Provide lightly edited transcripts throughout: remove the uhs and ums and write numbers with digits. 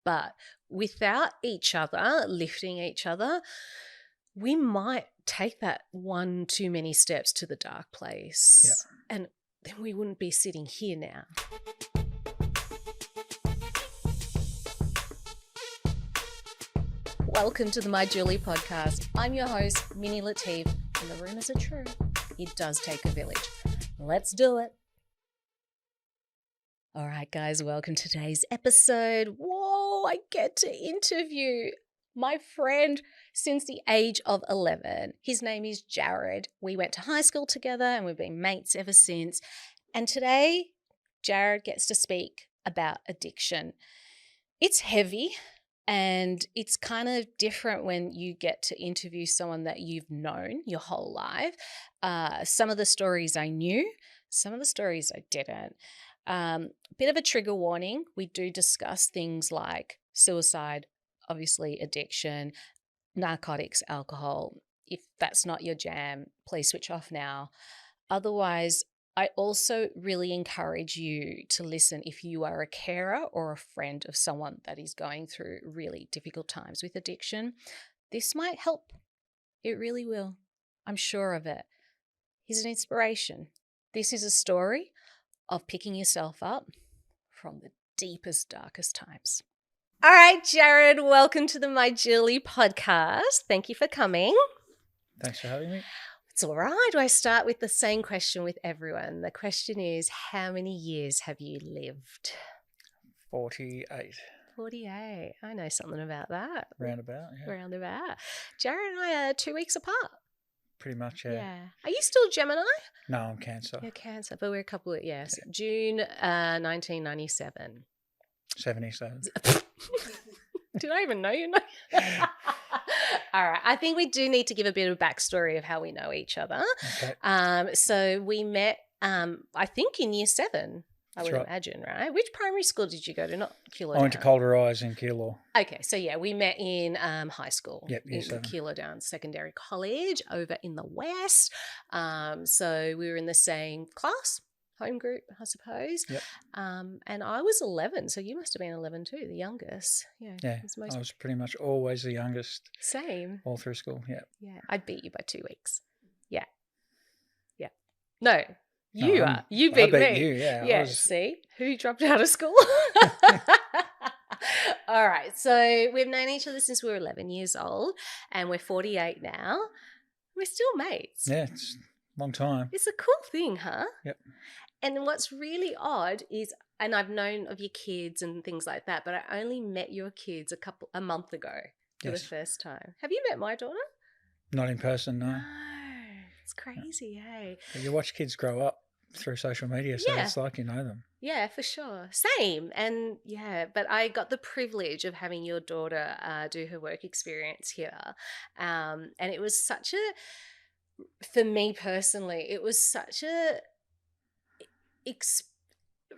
But without each other, lifting each other, we might take that one too many steps to the dark place. Yeah. And then we wouldn't be sitting here now. Welcome to the My Julie podcast. I'm your host, Minnie Latif, and the rumours are true. It does take a village. Let's do it. All right, guys, welcome to today's episode. Whoa, I get to interview my friend since the age of 11. His name is Jared. We went to high school together and we've been mates ever since. And today, Jared gets to speak about addiction. It's heavy and it's kind of different when you get to interview someone that you've known your whole life. Some of the stories I knew, some of the stories I didn't. Bit of a trigger warning. We do discuss things like suicide, obviously addiction, narcotics, alcohol. If that's not your jam, please switch off now. Otherwise, I also really encourage you to listen if you are a carer or a friend of someone that is going through really difficult times with addiction. This might help. It really will. I'm sure of it. He's an inspiration. This is a story of picking yourself up from the deepest, darkest times. All right, Jared, welcome to the My Julie podcast. Thank you for coming. Thanks for having me. It's all right. I start with the same question with everyone. The question is, how many years have you lived? 48. 48. I know something about that. Roundabout, yeah. Roundabout. Jared and I are 2 weeks apart. Pretty much, yeah. Are you still Gemini? No, I'm Cancer. You're Cancer, but we're a couple of, yes. Yeah. June 1997. 77. Did I even know you know? All right. I think we do need to give a bit of backstory of how we know each other. Okay. So we met, I think, in year 7. I would imagine, right? Which primary school did you go to? Not Keilor. I went to Calder Rise in Keilor. Okay, so yeah, we met in high school. Yep, in Keilor Secondary College over in the West. So we were in the same class, home group, I suppose. Yep. And I was 11, so you must have been 11 too, the youngest. Yeah, I was pretty much always the youngest. Same. All through school, yeah. Yeah, I beat you by 2 weeks. Yeah. No. You beat me. You, yeah. Yeah, see? Who dropped out of school? All right, so we've known each other since we were 11 years old, and we're 48 now. We're still mates. Yeah, it's a long time. It's a cool thing, huh? Yep. And what's really odd is, and I've known of your kids and things like that, but I only met your kids a month ago for the first time. Have you met my daughter? Not in person, no. No. It's crazy, hey? But you watch kids grow up through social media, so it's like you know them. Yeah, for sure. Same. And but I got the privilege of having your daughter do her work experience here. And it was for me personally, it was such a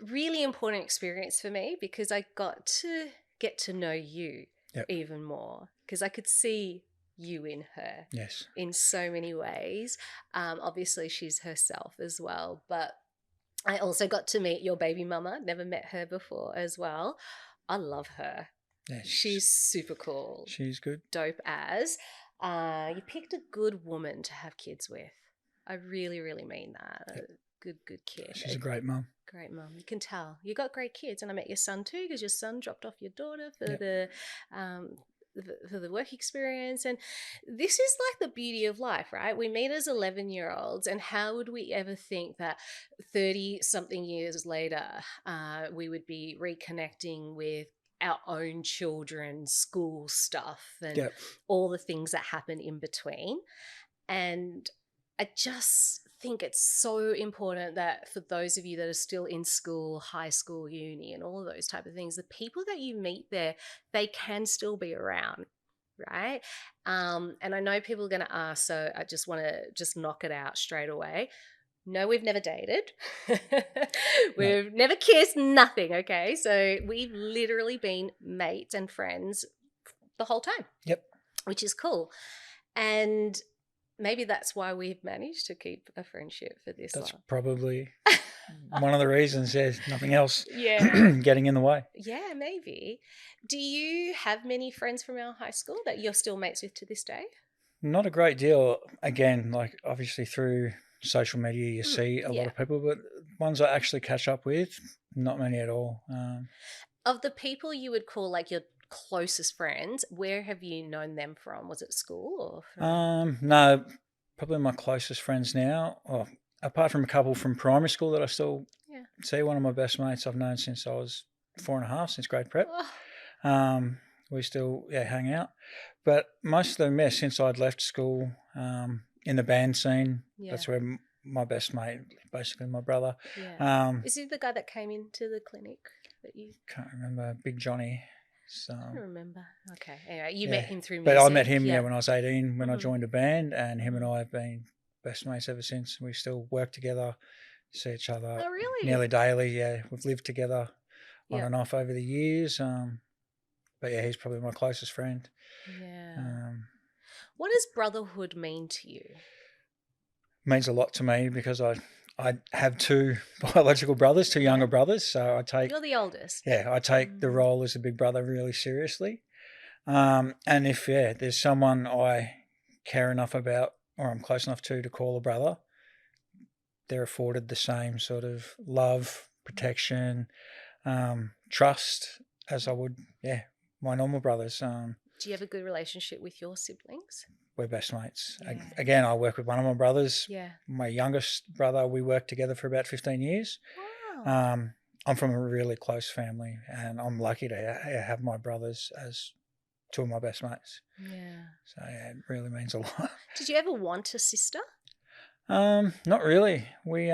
really important experience for me because I got to get to know you even more because I could see you in her. Yes. In so many ways. Obviously she's herself as well, but I also got to meet your baby mama. Never met her before as well. I love her. Yeah, she's super cool. She's good. Dope as. You picked a good woman to have kids with. I really, really mean that. Yep. Good kid. She's a great mum. Great mum. You can tell. You got great kids. And I met your son too because your son dropped off your daughter for the work experience. And this is like the beauty of life, right? We meet as 11-year-olds, and how would we ever think that 30-something years later we would be reconnecting with our own children's school stuff and all the things that happen in between. And I just think it's so important that for those of you that are still in school, high school, uni, and all of those type of things, the people that you meet there, they can still be around, right? And I know people are going to ask, so I just want to knock it out straight away. No, we've never dated. We've never kissed, nothing, okay? So we've literally been mates and friends the whole time. Yep. Which is cool. And maybe that's why we've managed to keep a friendship for this That's long. probably one of the reasons. There's nothing else Yeah. getting in the way. Yeah, maybe. Do you have many friends from our high school that you're still mates with to this day? Not a great deal. Again, like obviously through social media, you see a lot Yeah. of people, but ones I actually catch up with, not many at all. Of the people you would call like your closest friends, where have you known them from? Was it school or from... No, probably my closest friends now, or apart from a couple from primary school that I still Yeah. see, one of my best mates I've known since I was 4.5, since grade prep. Oh, We still hang out, but most of them, since I'd left school, in the band scene, yeah. that's where my best mate, basically my brother. Yeah. Is he the guy that came into the clinic that you... Can't remember, Big Johnny. So, I don't remember. Okay. Anyway, you met him through but music. I met him Yeah. when I was 18 when I Mhm. joined a band, and him and I have been best mates ever since. We still work together, see each other Oh, really? nearly daily. Yeah, we've lived together on Yeah. and off over the years. But yeah, he's probably my closest friend. Yeah. What does brotherhood mean to you? Means a lot to me because I have two biological brothers, two younger brothers. So I take... You're the oldest. I take the role as a big brother really seriously. And if there's someone I care enough about or I'm close enough to call a brother, they're afforded the same sort of love, protection, trust as I would, my normal brothers. Do you have a good relationship with your siblings? We're best mates. Yeah. Again, I work with one of my brothers. Yeah. My youngest brother, we worked together for about 15 years. Wow. I'm from a really close family, and I'm lucky to have my brothers as two of my best mates. Yeah. So it really means a lot. Did you ever want a sister? Not really. We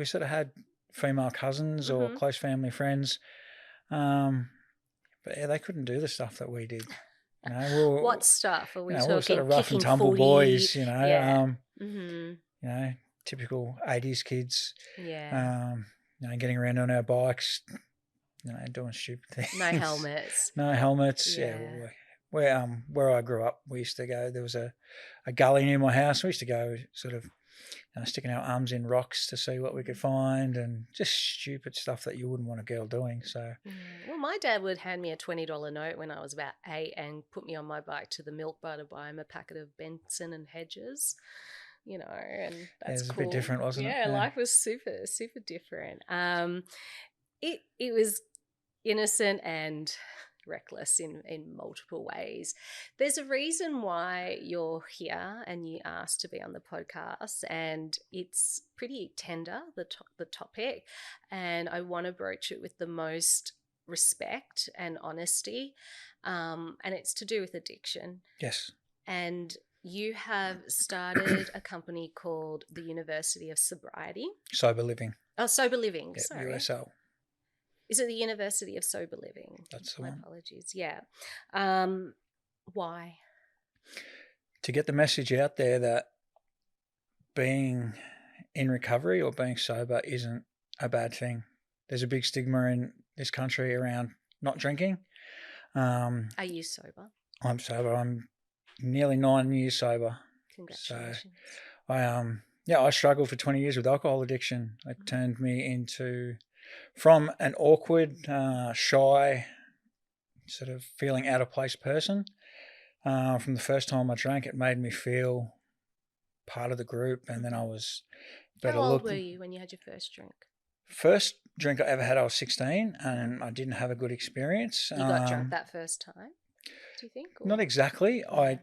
sort of had female cousins or Mhm. close family friends, but they couldn't do the stuff that we did. What stuff? Are we we talking were sort of rough and kicking tumble footy? boys, Yeah. Mhm. Typical 80s kids, Yeah. getting around on our bikes, doing stupid things. No helmets. No helmets. Yeah. Where I grew up, we used to go, there was a gully near my house. We used to go sort of sticking our arms in rocks to see what we could find, and just stupid stuff that you wouldn't want a girl doing. So, Yeah. Well, my dad would hand me a $20 note when I was about 8 and put me on my bike to the milk bar to buy him a packet of Benson and Hedges, and that's it was cool. a bit different, wasn't it? Yeah, life was super, super different. It was innocent and reckless in multiple ways. There's a reason why you're here and you asked to be on the podcast, and it's pretty tender, the topic, and I want to broach it with the most respect and honesty, and it's to do with addiction. Yes. And you have started a company called the University of Sobriety. Sober Living. Oh, Sober Living. Yeah, Sorry. USL. Is it the University of Sober Living? That's the My one. apologies. Yeah. Why? To get the message out there that being in recovery or being sober isn't a bad thing. There's a big stigma in this country around not drinking. Are you sober? I'm sober. I'm nearly 9 years sober. Congratulations. So I struggled for 20 years with alcohol addiction. It turned me from an awkward, shy, sort of feeling out of place person. From the first time I drank, it made me feel part of the group, and then I was better. How old were you when you had your first drink? First drink I ever had, I was 16, and I didn't have a good experience. You got drunk that first time, do you think? Or? Not exactly. Yeah. I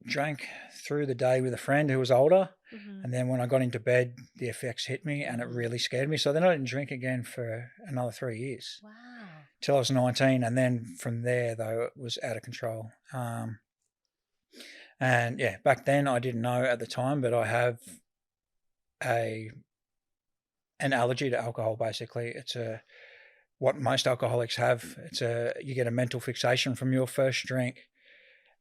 drank through the day with a friend who was older, and then when I got into bed, the effects hit me, and it really scared me. So then I didn't drink again for another 3 years. Wow. Till I was 19, and then from there, though, it was out of control. And yeah, back then I didn't know at the time, but I have an allergy to alcohol. Basically, it's what most alcoholics have. You get a mental fixation from your first drink.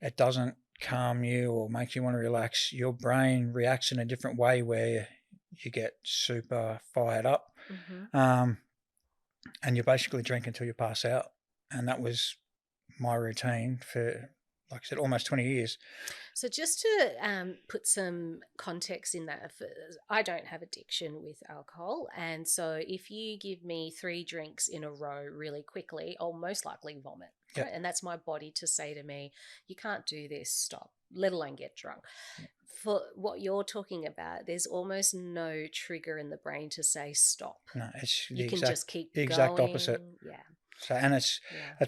It doesn't calm you or make you want to relax. Your brain reacts in a different way where you get super fired up, and you basically drink until you pass out. And that was my routine for like I said, almost 20 years. So just to put some context in that, I don't have addiction with alcohol. And so if you give me 3 drinks in a row really quickly, I'll most likely vomit. Yep. Right? And that's my body to say to me, you can't do this, stop, let alone get drunk. Yep. For what you're talking about, there's almost no trigger in the brain to say stop. No, it's You can just keep the exact going. opposite. Yeah. So, and it's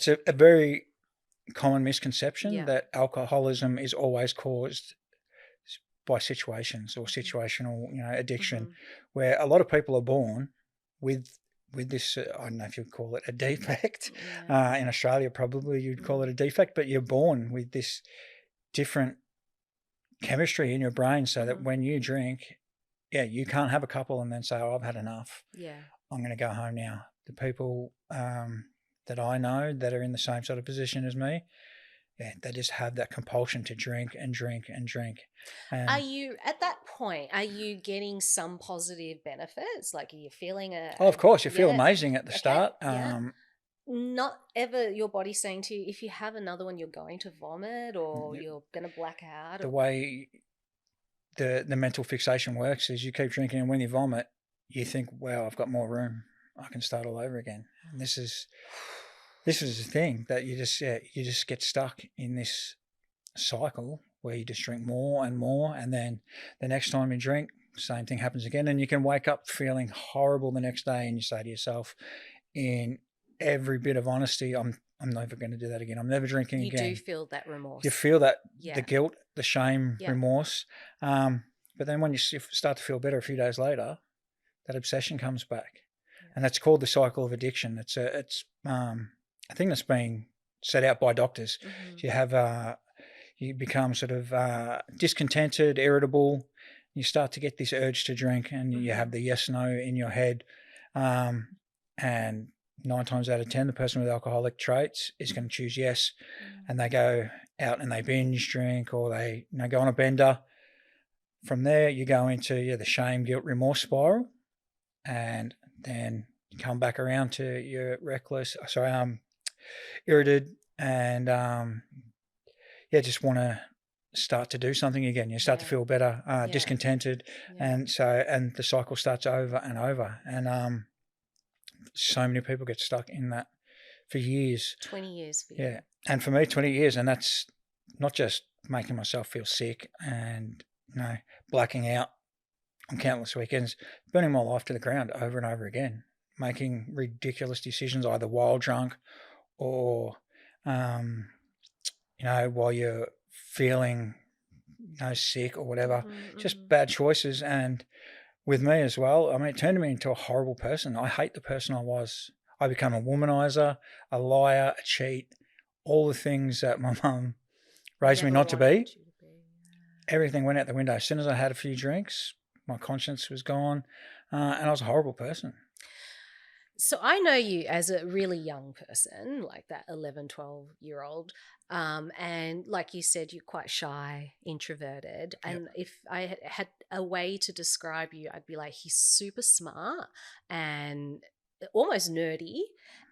Yeah. a very common misconception Yeah. that alcoholism is always caused by situations or situational, addiction, where a lot of people are born with this. I don't know if you'd call it a defect. Yeah. In Australia, probably you'd call it a defect, but you're born with this different chemistry in your brain, so that when you drink, you can't have a couple and then say, "Oh, I've had enough. Yeah. I'm going to go home now." The people that I know that are in the same sort of position as me, they just have that compulsion to drink and drink and drink. And Are you at that point? Are you getting some positive benefits? Like, are you feeling of course, you feel yeah? amazing at the Okay, start. yeah. Not ever your body saying to you, if you have another one, you're going to vomit or you're going to black out. The way the mental fixation works is you keep drinking, and when you vomit, you think, "Wow, I've got more room. I can start all over again." And this is the thing that you just get stuck in this cycle where you just drink more and more, and then the next time you drink, same thing happens again, and you can wake up feeling horrible the next day, and you say to yourself, in every bit of honesty, I'm never going to do that again. I'm never drinking again. You do feel that remorse. You feel that Yeah. the guilt, the shame, Yeah. remorse. But then when you start to feel better a few days later, that obsession comes back, and that's called the cycle of addiction. It's a thing that's been set out by doctors. So you have you become sort of discontented, irritable. You start to get this urge to drink, and you have the yes, no in your head. And 9 times out of 10, the person with alcoholic traits is going to choose yes, and they go out and they binge drink, or they go on a bender. From there, you go into the shame, guilt, remorse spiral, and then you come back around to your irritated, and just want to start to do something again. You start to feel better, discontented, and the cycle starts over and over. And so many people get stuck in that for years. 20 years for you. Yeah, and for me, 20 years, and that's not just making myself feel sick and blacking out on countless weekends, burning my life to the ground over and over again, making ridiculous decisions either while drunk or while you're feeling sick or whatever. Just bad choices. And with me as well, I mean, it turned me into a horrible person. I hate the person I was. I became a womanizer, a liar, a cheat, all the things that my mum raised me not to be. Everything went out the window. As soon as I had a few drinks, my conscience was gone, and I was a horrible person. So I know you as a really young person, like that 11, 12-year-old. And like you said, you're quite shy, introverted. And if I had a way to describe you, I'd be like, he's super smart and almost nerdy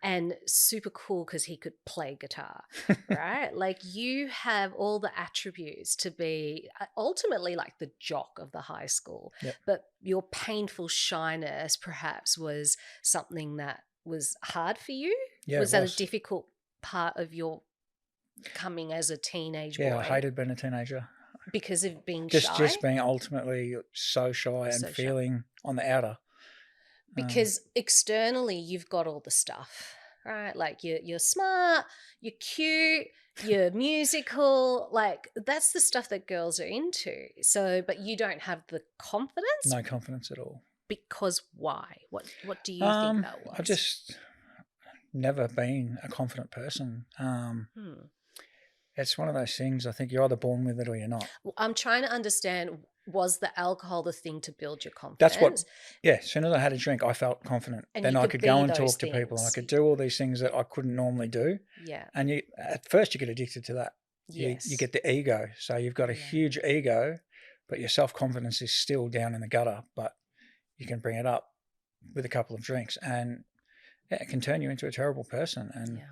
and super cool because he could play guitar, right? Like, you have all the attributes to be ultimately like the jock of the high school. But your painful shyness perhaps was something that was hard for you. Was that a difficult part of your coming as a teenage boy? Yeah, I hated being a teenager. Because of being shy? Just being ultimately so shy and feeling on the outer. Because externally you've got all the stuff, right? Like you're smart, you're cute, you're musical, like that's the stuff that girls are into. So, but you don't have the confidence? No confidence at all. Because why? What do you think that was? I've just never been a confident person. It's one of those things, I think you're either born with it or you're not. Well, I'm trying to understand, was the alcohol the thing to build your confidence? That's as soon as I had a drink, I felt confident. And then I could go and talk to people, and I could do all these things that I couldn't normally do. Yeah. And at first you get addicted to that. Yes. You get the ego. So you've got a huge ego, but your self-confidence is still down in the gutter, but you can bring it up with a couple of drinks, and it can turn you into a terrible person. And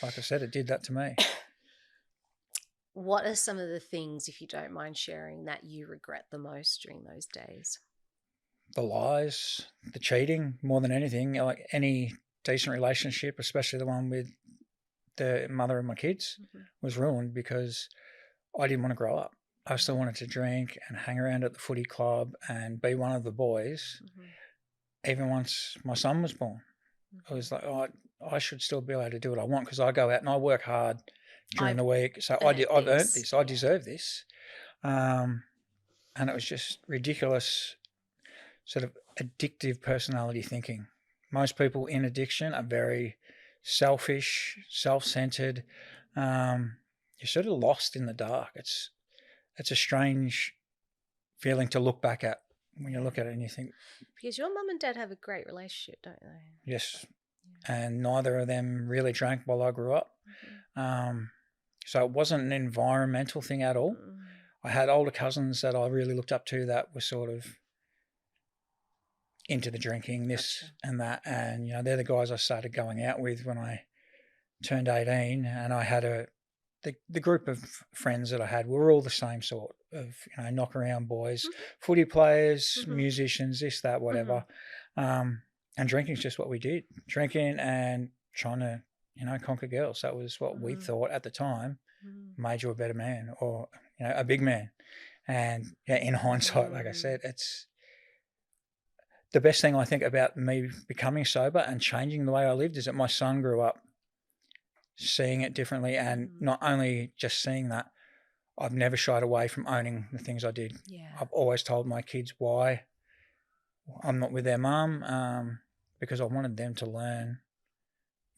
like I said, it did that to me. What are some of the things, if you don't mind sharing, that you regret the most during those days? The lies, the cheating, more than anything. Like any decent relationship, especially the one with the mother of my kids, Mhm. was ruined because I didn't want to grow up. I still wanted to drink and hang around at the footy club and be one of the boys. Mhm. Even once my son was born, I Mhm. was like, oh, I should still be able to do what I want because I go out and I work hard during I've the week. So earned I've earned this. this. I Yeah. deserve this. And it was just ridiculous, sort of addictive personality thinking. Most people in addiction are very selfish, self-centered. You're sort of lost in the dark. It's a strange feeling to look back at when you Yeah. look at it and you think, Because your mum and dad have a great relationship, don't they? yes. Yeah. And neither of them really drank while I grew up. Mhm. So it wasn't an environmental thing at all. Mm. I had older cousins that I really looked up to that were sort of into the drinking, this Gotcha. and that. And, they're the guys I started going out with when I turned 18. And I had the group of friends that I had were all the same sort of, knock around boys, Mhm. footy players, Mhm. musicians, this, that, Mhm. whatever. And drinking's just what we did. Drinking and trying to, conquer girls. That was what we Mhm. thought at the time Mhm. made you a better man or, a big man. And yeah, in hindsight, like I Mm. said, it's the best thing I think about me becoming sober and changing the way I lived is that my son grew up seeing it differently. And Mm. not only just seeing that, I've never shied away from owning the things I did. Yeah. I've always told my kids why I'm not with their mum, because I wanted them to learn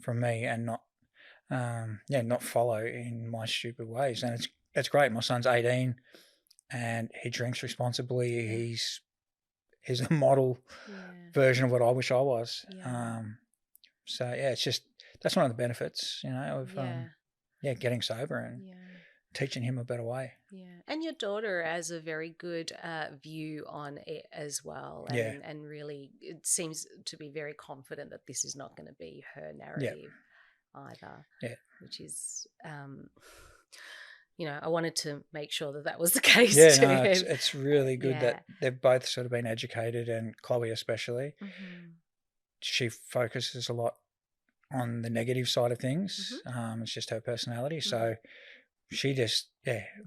from me and not follow in my stupid ways. And it's great. My son's 18 and he drinks responsibly. Yeah. He's a model Yeah. version of what I wish I was. Yeah. So yeah, it's just that's one of the benefits, of Yeah. getting sober and Yeah. teaching him a better way. Yeah, and your daughter has a very good view on it as well, Yeah, and really it seems to be very confident that this is not going to be her yeah, narrative either, yeah, which is, I wanted to make sure that that was the case yeah. to No, it's him. it's really good that Yeah. they've both sort of been educated, and Chloe especially. Hmm. She focuses a lot on the negative side of things. Hmm. It's just her personality, Hmm. so she just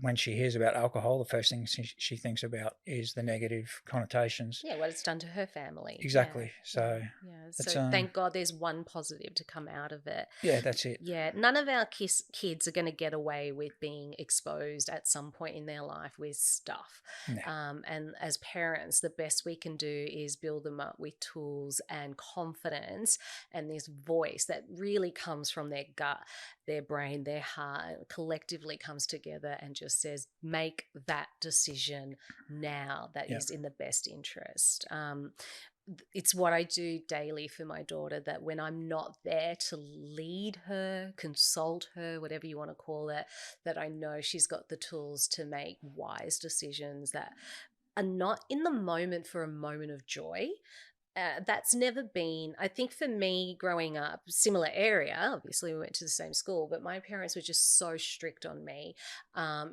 when she hears about alcohol, the first thing she thinks about is the negative connotations. Yeah, what it's done to her family. Yeah, Exactly. yeah, So yeah. it's So thank God there's one positive to come out of it. yeah, that's it. Yeah, none of our kids are going to get away with being exposed at some point in their life with stuff. Yeah, And as parents, the best we can do is build them up with tools and confidence and this voice that really comes from their gut, their brain, their heart, collectively comes together and just says, make that decision now that yeah, is in the best interest. It's what I do daily for my daughter, that when I'm not there to lead her, consult her, whatever you want to call it, that I know she's got the tools to make wise decisions that are not in the moment for a moment of joy. That's never been, I think for me growing up, similar area, obviously we went to the same school, but my parents were just so strict on me.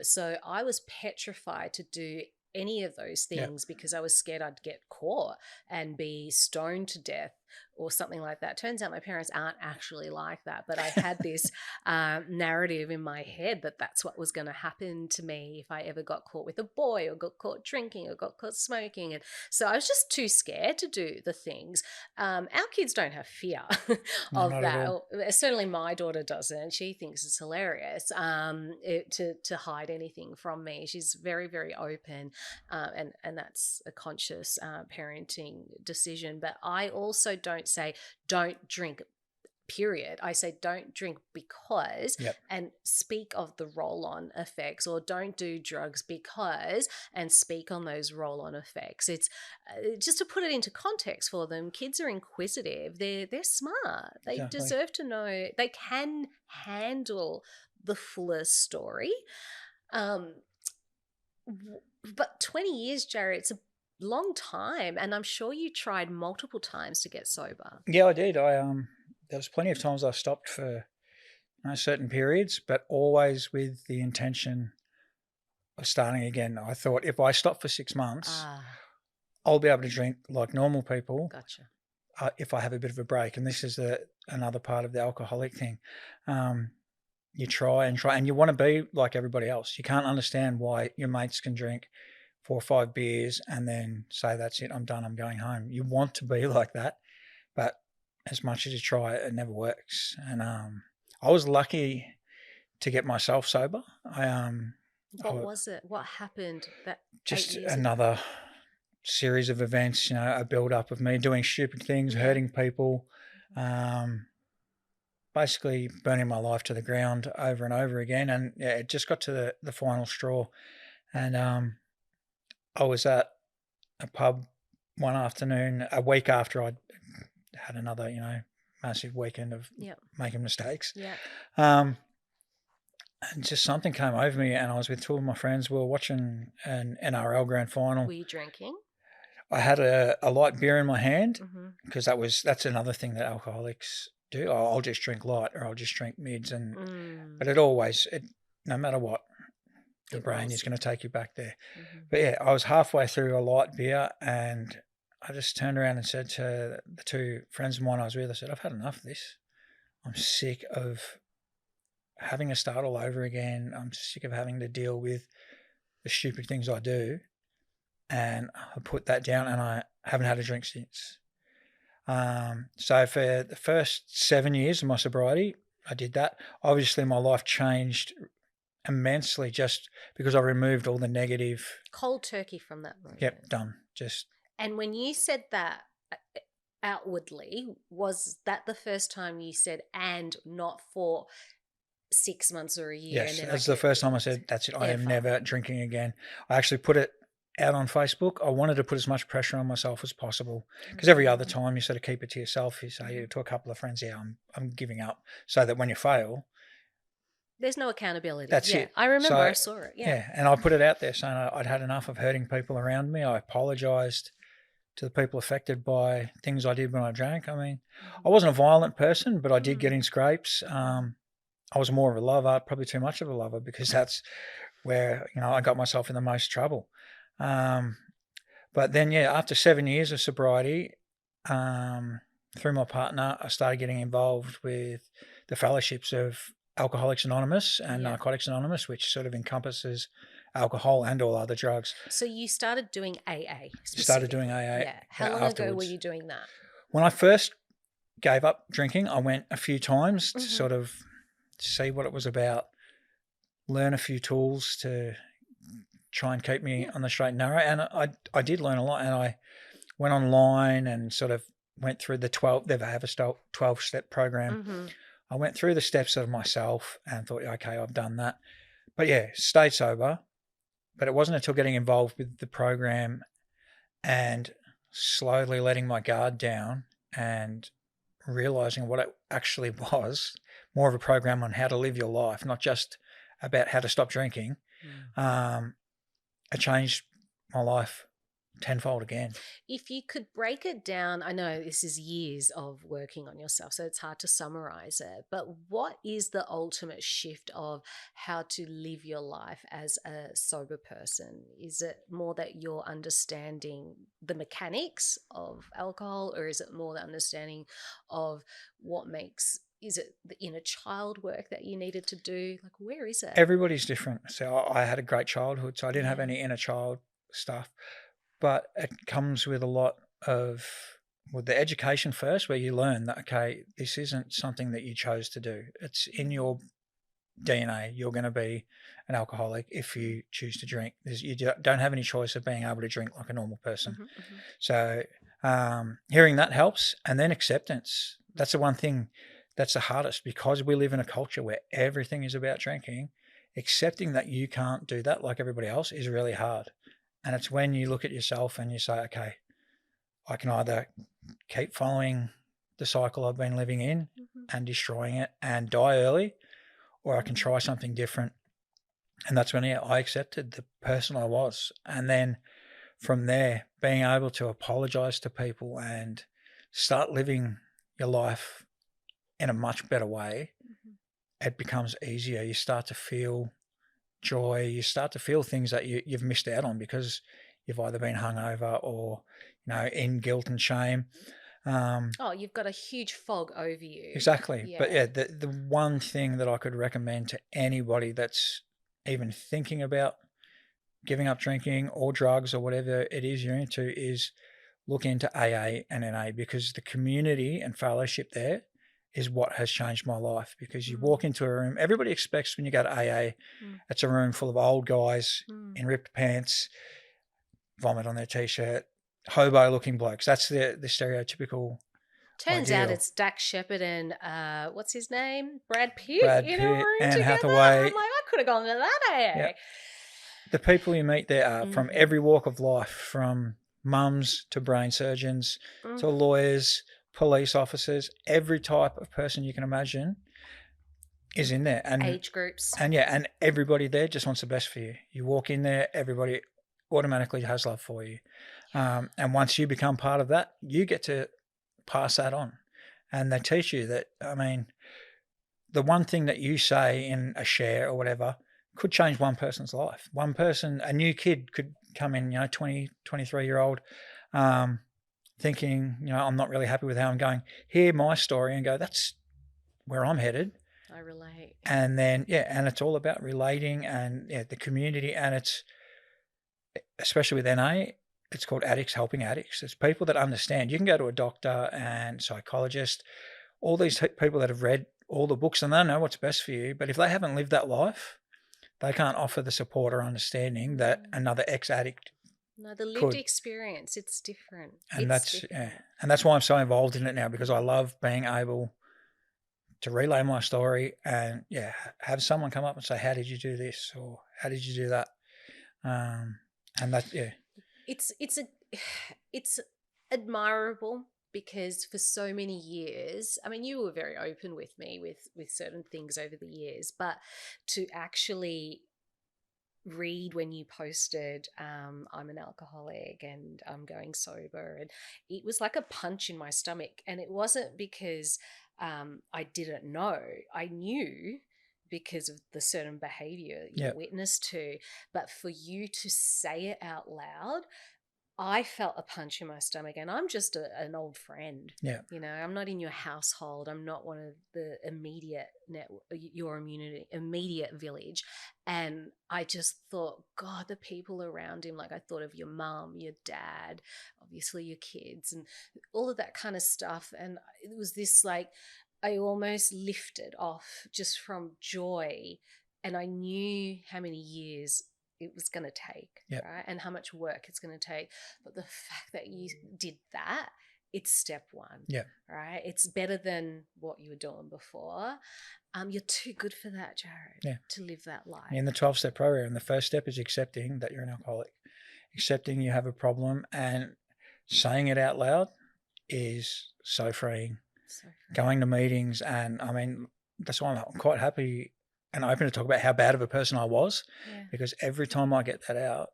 So I was petrified to do any of those yeah, things because I was scared I'd get caught and be stoned to death or something like that. Turns out my parents aren't actually like that, but I had this narrative in my head that that's what was going to happen to me if I ever got caught with a boy or got caught drinking or got caught smoking. And so I was just too scared to do the things. Our kids don't have fear no, of not at that. all. Certainly, my daughter doesn't. She thinks it's hilarious to hide anything from me. She's very, very open, and that's a conscious parenting decision. But I also don't say don't drink, period. I say don't drink because, Yep, and speak of the roll on effects, or don't do drugs because, and speak on those roll on effects. It's just to put it into context for them. Kids are inquisitive, they're smart, they exactly. deserve to know, they can handle the fuller story. Um, but 20 years, Jared, it's a long time, and I'm sure you tried multiple times to get sober. Yeah, I did. There was plenty of times I stopped for certain periods, but always with the intention of starting again. I thought if I stop for 6 months, Ah, I'll be able to drink like normal people gotcha. if I have a bit of a break. And this is another part of the alcoholic thing. Um, you try and try, and you want to be like everybody else. You can't understand why your mates can drink 4 or 5 beers and then say, "That's it, I'm done, I'm going home." You want to be like that, but as much as you try, it never works. And I was lucky to get myself sober. What was it? What happened that eight Just years ago? another series of events, a build up of me doing stupid things, Yeah. hurting people, um, basically burning my life to the ground over and over again. And yeah, it just got to the final straw. And I was at a pub one afternoon, a week after I'd had another, massive weekend of Yeah. making mistakes. Yeah. Um, and just something came over me, and I was with 2 of my friends. We were watching an NRL grand final. Were you drinking? I had a light beer in my hand Mm-hmm. because that's another thing that alcoholics do. Oh, I'll just drink light or I'll just drink mids, but no matter what, the It brain rolls is going to in. take you back there. Mm-hmm. But yeah, I was halfway through a light beer and I just turned around and said to the 2 friends of mine I was with, I said, "I've had enough of this. I'm sick of having to start all over again. I'm sick of having to deal with the stupid things I do." And I put that down and I haven't had a drink since. So for the first 7 years of my sobriety, I did that. Obviously, my life changed immensely just because I removed all the negative. Cold turkey from that moment. Yep, done. Just And when you said that outwardly, was that the first time you said "and" not for 6 months or a year? And yes, then that's the first time I said, "That's it. I am ever. never drinking again." I actually put it out on Facebook. I wanted to put as much pressure on myself as possible because every other time you sort of keep it to yourself. You say to a couple of friends, "Yeah, I'm giving up," so that when you fail, There's no accountability. that's Yeah, it. I remember. I So saw it. Yeah. yeah, and I put it out there saying I'd had enough of hurting people around me. I apologized to the people affected by things I did when I drank. I mean, I wasn't a violent person, but I did get in scrapes. I was more of a lover, probably too much of a lover, because that's where I got myself in the most trouble. Um, but then, yeah, after 7 years of sobriety, through my partner, I started getting involved with the fellowships of Alcoholics Anonymous and Yeah. Narcotics Anonymous, which sort of encompasses alcohol and all other drugs. So you started doing AA Started doing specifically. AA Yeah. How long ago were afterwards. you doing that? When I first gave up drinking, I went a few times to Mm-hmm. sort of see what it was about, learn a few tools to try and keep me on the straight and narrow. And I did learn a lot. And I went online and sort of went through the 12, they have a 12-step program. Mm-hmm. I went through the steps of myself and thought, okay, I've done that. But yeah, stayed sober. But it wasn't until getting involved with the program and slowly letting my guard down and realizing what it actually was, more of a program on how to live your life, not just about how to stop drinking. It changed my life tenfold again. If you could break it down, I know this is years of working on yourself, so it's hard to summarize it, but what is the ultimate shift of how to live your life as a sober person? Is it more that you're understanding the mechanics of alcohol, or is it more the understanding of what makes, is it the inner child work that you needed to do? Like, where is it? Everybody's different. So I had a great childhood, so I didn't have Yeah. any inner child stuff, but it comes with a lot of the education first, where you learn that, okay, this isn't something that you chose to do. It's in your DNA. You're going to be an alcoholic if you choose to drink. You don't have any choice of being able to drink like a normal person. Mm-hmm, mm-hmm. So hearing that helps. And then acceptance. That's the one thing that's the hardest, because we live in a culture where everything is about drinking. Accepting that you can't do that like everybody else is really hard. And it's when you look at yourself and you say, okay, I can either keep following the cycle I've been living in and destroying it and die early, or I can try something different. And that's when I accepted the person I was. And then from there, being able to apologize to people and start living your life in a much better way, it becomes easier. You start to feel joy. You start to feel things that you've missed out on because you've either been hungover or, in guilt and shame. Oh, you've got a huge fog over you. Exactly. But Yeah. yeah, the one thing that I could recommend to anybody that's even thinking about giving up drinking or drugs or whatever it is you're into is look into AA and NA, because the community and fellowship there is what has changed my life. Because you walk into a room, everybody expects when you go to AA, it's a room full of old guys in ripped pants, vomit on their t-shirt, hobo looking blokes. That's the stereotypical Turns out ideal. it's Dax Shepard and what's his name? Brad Pitt Brad in a Pitt, room Anne together. Hathaway. I'm like, I could have gone to that AA. Yeah. The people you meet there are from every walk of life, from mums to brain surgeons to lawyers, police officers, every type of person you can imagine is in there. And age groups. and everybody there just wants the best for you. You walk in there, everybody automatically has love for you. And once you become part of that, you get to pass that on. And they teach you that, the one thing that you say in a share or whatever could change one person's life. One person, a new kid could come in, 20, 23-year-old, thinking, I'm not really happy with how I'm going, hear my story and go, that's where I'm headed. I relate. And then, and it's all about relating and the community. And it's, especially with NA, it's called Addicts Helping Addicts. It's people that understand. You can go to a doctor and psychologist, all these people that have read all the books and they know what's best for you. But if they haven't lived that life, they can't offer the support or understanding that another ex-addict No, the lived experience, it's different. And that's why I'm so involved in it now, because I love being able to relay my story and have someone come up and say, how did you do this? Or how did you do that? And that, it's admirable, because for so many years, I mean, you were very open with me with certain things over the years, but to actually read when you posted, I'm an alcoholic and I'm going sober, and it was like a punch in my stomach. And it wasn't because I didn't know. I knew because of the certain behavior you witnessed to, but for you to say it out loud, I felt a punch in my stomach. And I'm just an old friend. Yeah. I'm not in your household. I'm not one of the immediate immediate village. And I just thought, God, the people around him, like I thought of your mum, your dad, obviously your kids, and all of that kind of stuff. And it was this like, I almost lifted off just from joy. And I knew how many years it was going to take, right? And how much work it's going to take. But the fact that you did that, it's step one, right? It's better than what you were doing before. You're too good for that, Jared, to live that life. In the 12-step program, the first step is accepting that you're an alcoholic, accepting you have a problem, and saying it out loud is so freeing. Going to meetings, and I mean, that's why I'm quite happy and open to talk about how bad of a person I was, because every time I get that out,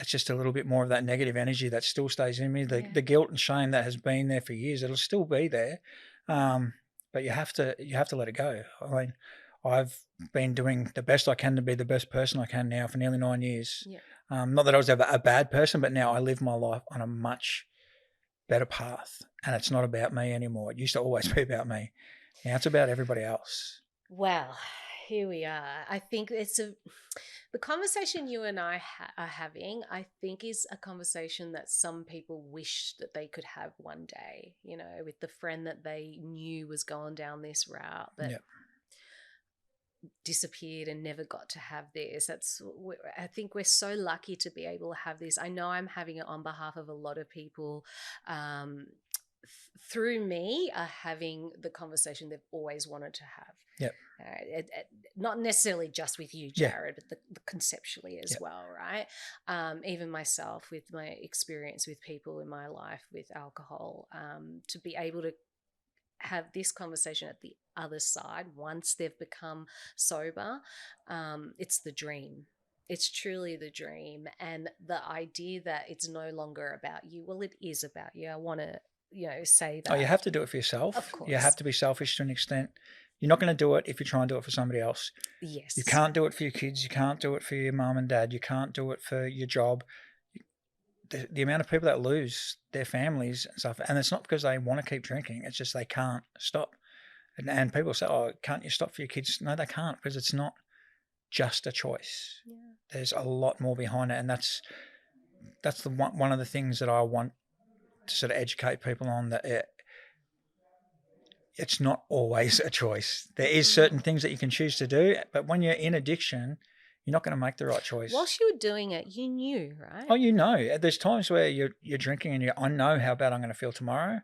it's just a little bit more of that negative energy that still stays in me. The guilt and shame that has been there for years, it'll still be there, but you have to let it go. I mean, I've been doing the best I can to be the best person I can now for nearly 9 years. Not that I was ever a bad person, but now I live my life on a much better path, and it's not about me anymore. It used to always be about me. Now it's about everybody else. Well, here we are. I think the conversation you and I are having, I think, is a conversation that some people wish that they could have one day, with the friend that they knew was going down this route, but disappeared and never got to have this. I think we're so lucky to be able to have this. I know I'm having it on behalf of a lot of people through me are having the conversation they've always wanted to have. Not necessarily just with you, Jared, but the conceptually as well, right? Even myself, with my experience with people in my life with alcohol, to be able to have this conversation at the other side once they've become sober, it's the dream. It's truly the dream. And the idea that it's no longer about you, well, it is about you. I want to say that. Oh, you have to do it for yourself. Of course. You have to be selfish to an extent. You're not going to do it if you try and do it for somebody else. Yes. You can't do it for your kids. You can't do it for your mum and dad. You can't do it for your job. The amount of people that lose their families and stuff, and it's not because they want to keep drinking. It's just they can't stop. And people say, "Oh, can't you stop for your kids?" No, they can't, because it's not just a choice. Yeah. There's a lot more behind it, and that's one of the things that I want to sort of educate people on, that it's not always a choice. There is certain things that you can choose to do, but when you're in addiction, you're not going to make the right choice. Whilst you were doing it, you knew, right? Oh, there's times where you're drinking and I know how bad I'm going to feel tomorrow.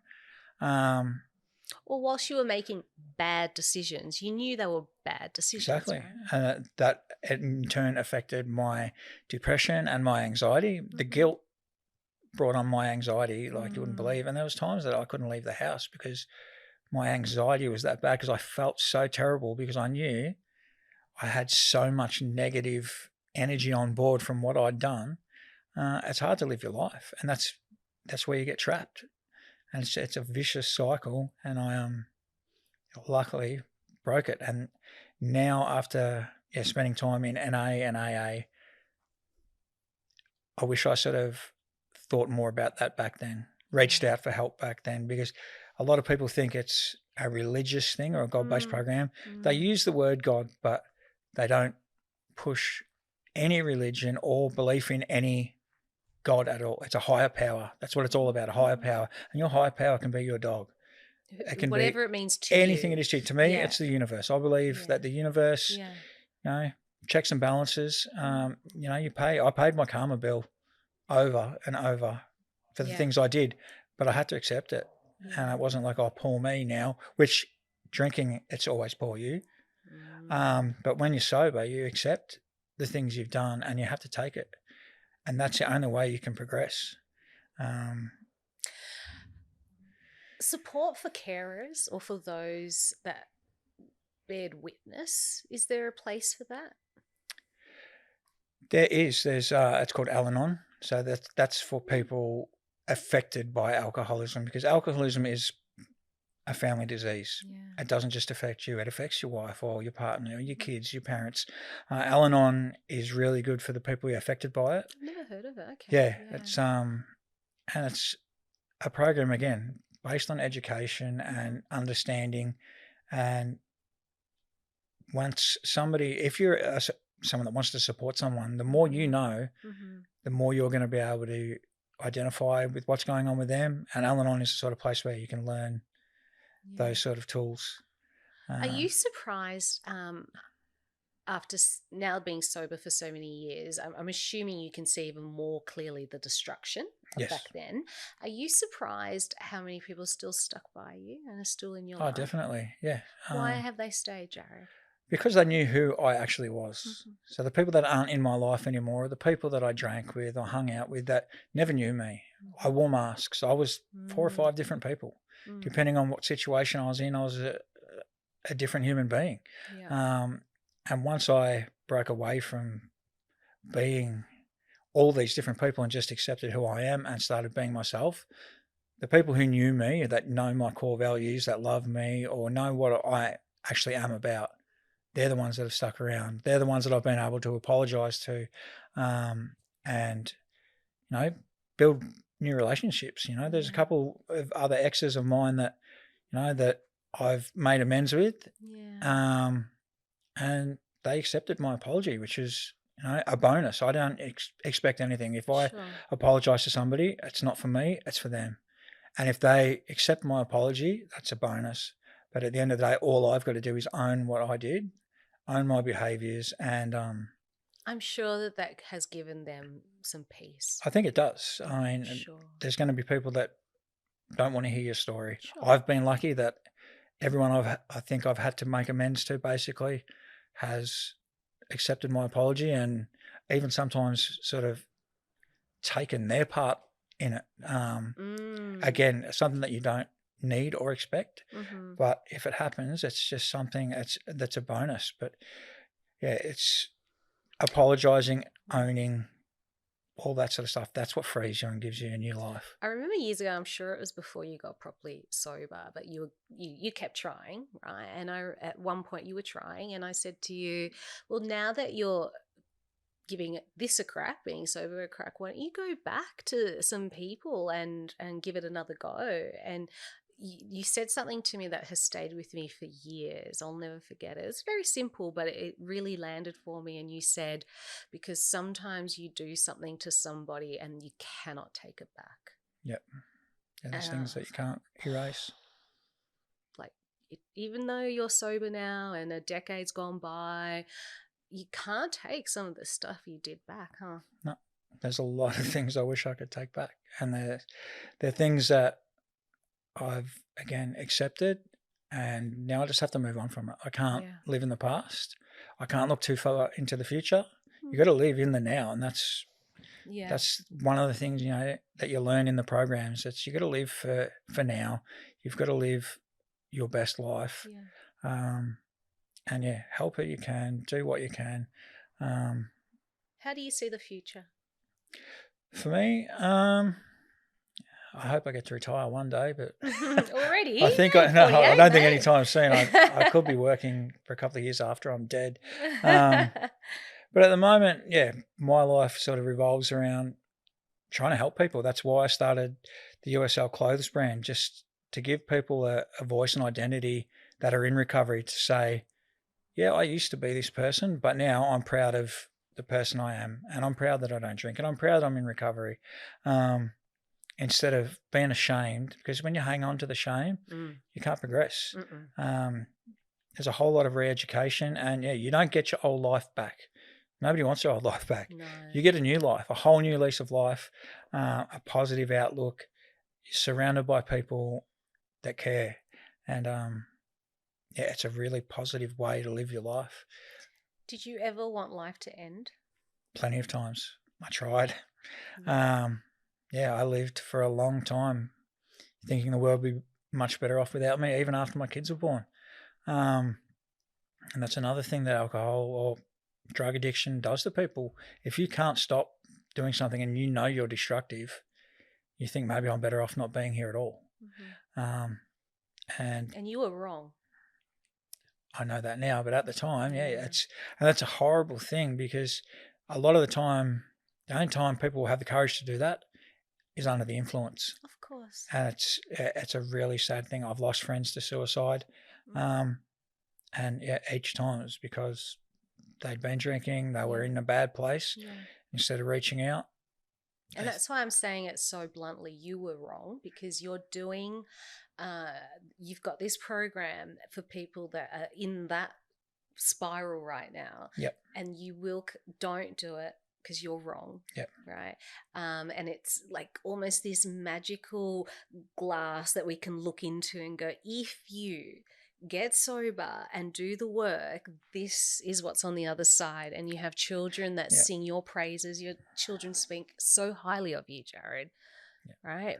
Or whilst you were making bad decisions, you knew they were bad decisions. Exactly. Right? And that in turn affected my depression and my anxiety. The guilt brought on my anxiety like you wouldn't believe. And there was times that I couldn't leave the house because my anxiety was that bad, because I felt so terrible, because I knew I had so much negative energy on board from what I'd done. It's hard to live your life, and that's where you get trapped, and it's a vicious cycle. And I luckily broke it, and now after spending time in NA and AA, I wish I sort of thought more about that back then, reached out for help back then, because a lot of people think it's a religious thing or a God-based program. They use the word God, but they don't push any religion or belief in any God at all. It's a higher power. That's what it's all about, a higher power. And your higher power can be your dog. It can whatever be it means to anything you. it is to you. To me, it's the universe. I believe that the universe, checks and balances. I paid my karma bill over and over for the things I did, but I had to accept it. And it wasn't like, oh, poor me now, which drinking, it's always poor you. But when you're sober, you accept the things you've done and you have to take it. And that's the only way you can progress. Support for carers or for those that bared witness, is there a place for that? There is. There's it's called Al-Anon. So that's for people affected by alcoholism, because alcoholism is a family disease. It doesn't just affect you. It affects your wife or your partner or your kids, your parents. Al-Anon is really good for the people who are affected by it. I've never heard of it. Okay. Yeah. It's and it's a program, again, based on education and understanding. And once if you're someone that wants to support someone, the more you know, the more you're going to be able to identify with what's going on with them. And Al-Anon is the sort of place where you can learn those sort of tools. Are you surprised, after now being sober for so many years, I'm assuming you can see even more clearly the destruction of back then. Are you surprised how many people are still stuck by you and are still in your life? Oh, definitely, yeah. Why have they stayed, Jared? Because they knew who I actually was. So the people that aren't in my life anymore are the people that I drank with or hung out with that never knew me. I wore masks. I was 4 or 5 different people. Depending on what situation I was in, I was a different human being. And once I broke away from being all these different people and just accepted who I am and started being myself, the people who knew me, that know my core values, that love me or know what I actually am about, they're the ones that have stuck around. They're the ones that I've been able to apologize to, and, build new relationships. There's a couple of other exes of mine that, that I've made amends with. And they accepted my apology, which is, a bonus. I don't expect anything. If I apologize to somebody, it's not for me, it's for them. And if they accept my apology, that's a bonus. But at the end of the day, all I've got to do is own what I did, own my behaviors, and I'm sure that has given them some peace. I think it does. I mean, there's going to be people that don't want to hear your story. I've been lucky that everyone I think I've had to make amends to, basically, has accepted my apology and even sometimes sort of taken their part in it. Again, something that you don't need or expect, but if it happens, it's just something that's a bonus. But yeah, it's apologizing, owning, all that sort of stuff. That's what frees you and gives you a new life. I remember years ago, I'm sure it was before you got properly sober, but you kept trying, right? And at one point you were trying, and I said to you, well, now that you're giving this a crack, being sober a crack, why don't you go back to some people and give it another go? And you said something to me that has stayed with me for years. I'll never forget it. It's very simple, but it really landed for me. And you said, because sometimes you do something to somebody and you cannot take it back. Yep. And there's things that you can't erase. Like, even though you're sober now and a decade's gone by, you can't take some of the stuff you did back, huh? No. There's a lot of things I wish I could take back. And they're things that I've, again, accepted, and now I just have to move on from it. I can't live in the past. I can't look too far into the future. You got to live in the now, and that's one of the things, that you learn in the programs. It's you got to live for now. You've got to live your best life, and help who you can, do what you can. How do you see the future? For me, I hope I get to retire one day, but already, I think I don't think anytime soon. I could be working for a couple of years after I'm dead. But at the moment, my life sort of revolves around trying to help people. That's why I started the USL Clothes brand, just to give people a voice and identity that are in recovery, to say, I used to be this person, but now I'm proud of the person I am, and I'm proud that I don't drink, and I'm proud I'm in recovery. Instead of being ashamed, because when you hang on to the shame, you can't progress. There's a whole lot of re-education, and you don't get your old life back. Nobody wants your old life back. No. You get a new life, a whole new lease of life, a positive outlook. You're surrounded by people that care, and it's a really positive way to live your life. Did you ever want life to end? Plenty of times. I tried. I lived for a long time thinking the world would be much better off without me, even after my kids were born. And that's another thing that alcohol or drug addiction does to people. If you can't stop doing something and you're destructive, you think maybe I'm better off not being here at all. And you were wrong. I know that now, but at the time, that's a horrible thing, because a lot of the time, the only time people will have the courage to do that is under the influence. Of course. And it's a really sad thing. I've lost friends to suicide. Each time it was because they'd been drinking, they were in a bad place. Instead of reaching out. And that's why I'm saying it so bluntly. You were wrong, because you're doing, you've got this program for people that are in that spiral right now. And you don't do it because you're wrong. Right. And it's like almost this magical glass that we can look into and go, if you get sober and do the work, this is what's on the other side. And you have children that sing your praises. Your children speak so highly of you, Jared. Right.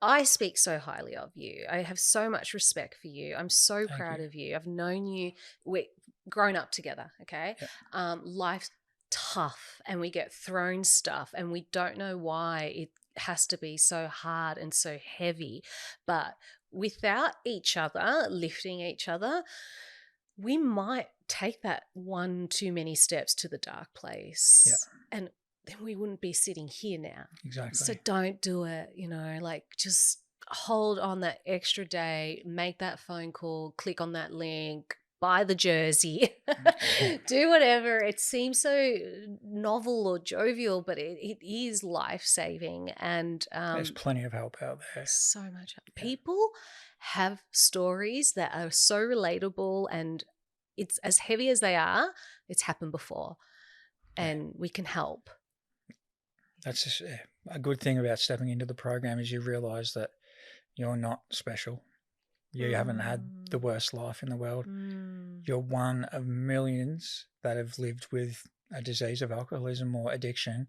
I speak so highly of you. I have so much respect for you. I'm so proud of you. I've known you. We've grown up together. Okay. Life's tough, and we get thrown stuff, and we don't know why it has to be so hard and so heavy. But without each other, lifting each other, we might take that one too many steps to the dark place. And then we wouldn't be sitting here now. Exactly. So don't do it, just hold on that extra day, make that phone call, click on that link, buy the jersey, do whatever. It seems so novel or jovial, but it is life-saving. And there's plenty of help out there. So much help. People have stories that are so relatable, and it's as heavy as they are, it's happened before, and we can help. That's just a good thing about stepping into the program, is you realise that you're not special. You haven't had the worst life in the world. You're one of millions that have lived with a disease of alcoholism or addiction,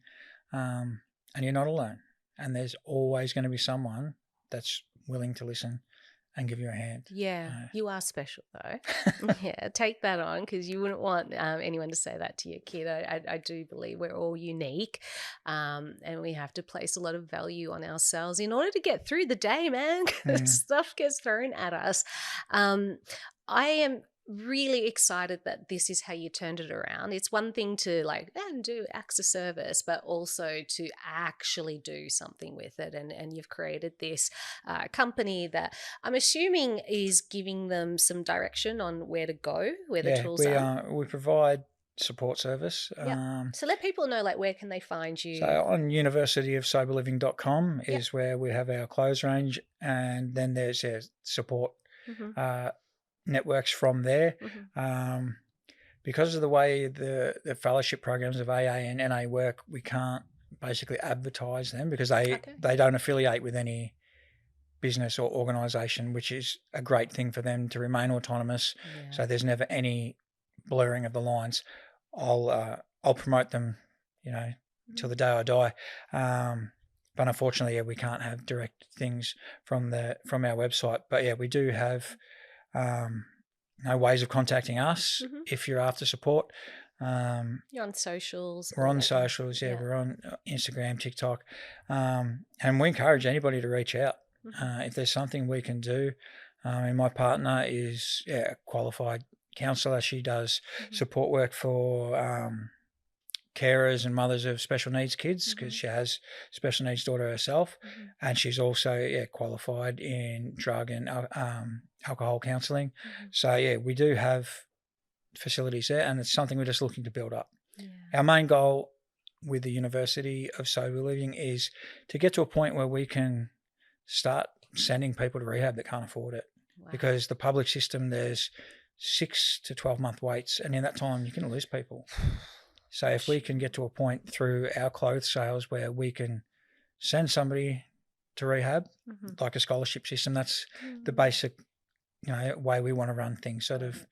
and you're not alone. And there's always going to be someone that's willing to listen and give you a hand. Yeah, you are special though. Yeah, take that on, because you wouldn't want anyone to say that to your kid. I do believe we're all unique, and we have to place a lot of value on ourselves in order to get through the day, man, because stuff gets thrown at us. I am really excited that this is how you turned it around. It's one thing to like do acts of service, but also to actually do something with it. And you've created this company that I'm assuming is giving them some direction on where to go, where the tools are. We provide support service. Yeah. So let people know, like, where can they find you? So on universityofsoberliving.com is where we have our clothes range, and then there's support networks from there. Because of the way the fellowship programs of AA and NA work, we can't basically advertise them because they don't affiliate with any business or organisation, which is a great thing for them to remain autonomous. So there's never any blurring of the lines. I'll promote them, till the day I die. But unfortunately, we can't have direct things from our website. But we do have ways of contacting us if you're after support. You're on socials. We're on socials. We're on Instagram, TikTok, and we encourage anybody to reach out if there's something we can do. And my partner is a qualified counsellor. She does support work for carers and mothers of special needs kids, because she has special needs daughter herself, and she's also qualified in drug and alcohol counselling. So we do have facilities there, and it's something we're just looking to build up. Our main goal with the University of Sober Living is to get to a point where we can start sending people to rehab that can't afford it. Because the public system, there's 6 to 12 month waits, and in that time you can lose people. So if we can get to a point through our clothes sales where we can send somebody to rehab, like a scholarship system, that's the basic, way we want to run things, sort of,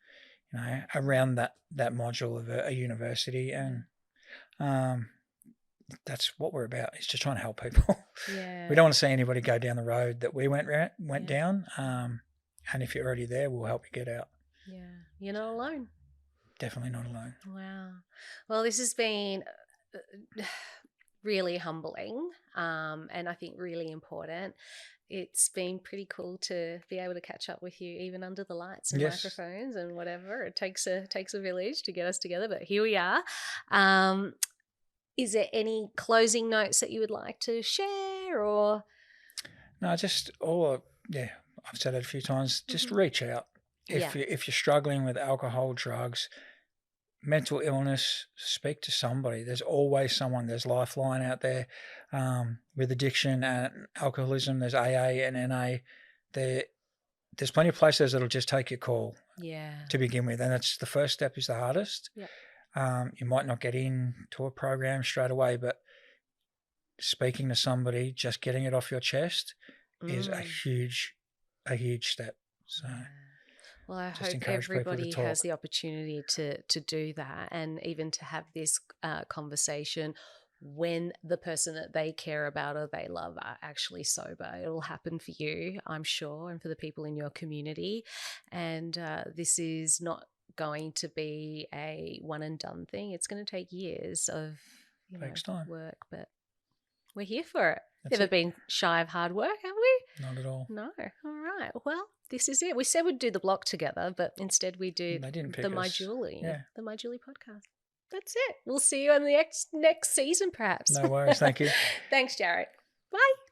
around that module of a university. And that's what we're about. It's just trying to help people. We don't want to see anybody go down the road that we went down. And if you're already there, we'll help you get out. Yeah, you're not alone. Definitely not alone. Wow. Well, this has been really humbling, and I think really important. It's been pretty cool to be able to catch up with you, even under the lights and microphones and whatever. It takes a village to get us together, but here we are. Is there any closing notes that you would like to share, or? No, just I've said it a few times. Just reach out. If you're struggling with alcohol, drugs, mental illness, speak to somebody. There's always someone. There's Lifeline out there with addiction and alcoholism. There's AA and NA. There's plenty of places that'll just take your call to begin with, and that's the first step is the hardest. You might not get into a program straight away, but speaking to somebody, just getting it off your chest is a huge step. So. Well, I hope everybody has the opportunity to do that, and even to have this conversation when the person that they care about or they love are actually sober. It will happen for you, I'm sure, and for the people in your community. And this is not going to be a one and done thing. It's going to take years of work, but we're here for it. Never been shy of hard work, have we? Not at all. No. All right. Well, this is it. We said we'd do the block together, but instead we do the My Julie podcast. That's it. We'll see you in the next season, perhaps. No worries. Thank you. Thanks, Jared. Bye.